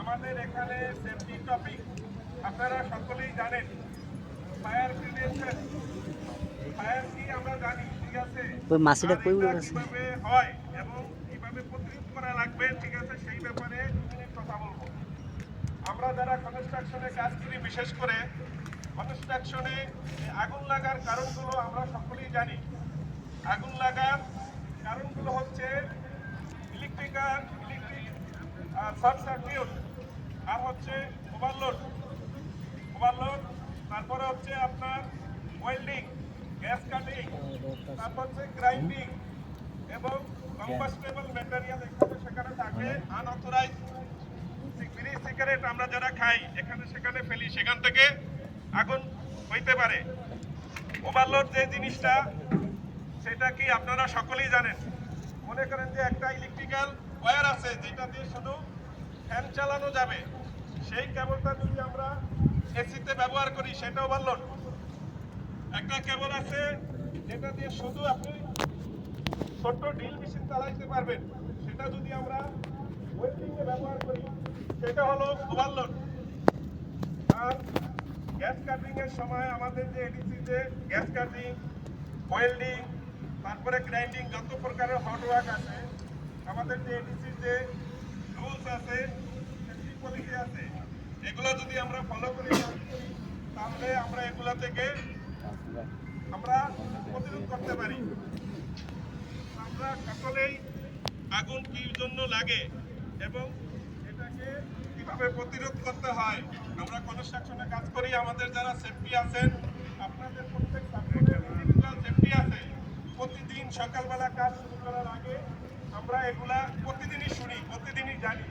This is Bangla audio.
আমাদের এখানে সেফটি টপিক আপনারা সকলেই জানেন। ফায়ার প্রিভেনশন, ফায়ার কি আমরা জানি, ঠিক আছে, ওই মাসিটা কই উড়ে গেছে? কিভাবে হয় এবং কিভাবে প্রতিরোধ করা লাগবে, ঠিক আছে, সেই ব্যাপারে কথা বলবো। আমরা যারা কনস্ট্রাকশনে কাজ করি, বিশেষ করে কনস্ট্রাকশনে আগুন লাগার কারণগুলো আমরা সকলেই জানি। আগুন লাগার কারণগুলো হচ্ছে ইলেকট্রিক শর্ট সার্কিট, আর হচ্ছে ওভারলোড, তারপরে হচ্ছে আপনার ওয়েল্ডিং, গ্যাস কাটিং, তারপর হচ্ছে গ্রাইন্ডিং এবং কম্বাস্টেবল ম্যাটেরিয়াল এখানে সেখানে থাকে। আনঅথরাইজ বিড়ি সিগারেট আমরা যারা খাই এখানে সেখানে ফেলি, সেখান থেকে আগুন হইতে পারে। ওভারলোড যে জিনিসটা, সেটা কি আপনারা সকলেই জানেন। মনে করেন যে একটা ইলেকট্রিক্যাল ওয়্যার আছে যেটা দিয়ে শুধু ফ্যান চালানো যাবে, সেই কেবলটা যদি আমরা এসিতে ব্যবহার করি সেটা ওভারলোড। একটা কেবল আছে যেটা দিয়ে শুধু আপনি ছোট্ট ড্রিল মেশিন চালাইতে পারবেন, সেটা যদি আমরা ওয়েল্ডিং এ ব্যবহার করি সেটা হলো ওভারলোড। আর গ্যাস কাটিং এর সময় আমাদের যে এডিসিতে গ্যাস কাটিং, ওয়েল্ডিং, তারপরে গ্রাইন্ডিং, যত প্রকারের হট ওয়ার্ক আছে, আমাদের যে এডিসির যে রুলস আছে, সেফটি পলিসি আছে, এগুলো যদি আমরা ফলো করি তাহলে আমরা এগুলা থেকে আমরা প্রতিরোধ করতে পারি। আমরা সকলেই আগুন কি জন্য লাগে এবং এটাকে কিভাবে প্রতিরোধ করতে হয়, আমরা কনস্ট্রাকশনে কাজ করি। আমাদের যারা সেফটি আছেন, আপনাদের প্রত্যেক ইন্ডিভিজুয়াল সেফটি আছে। প্রতিদিন সকালবেলা কাজ শুরু করার আগে আমরা এগুলা প্রতিদিনই শুনি, প্রতিদিনই জানি।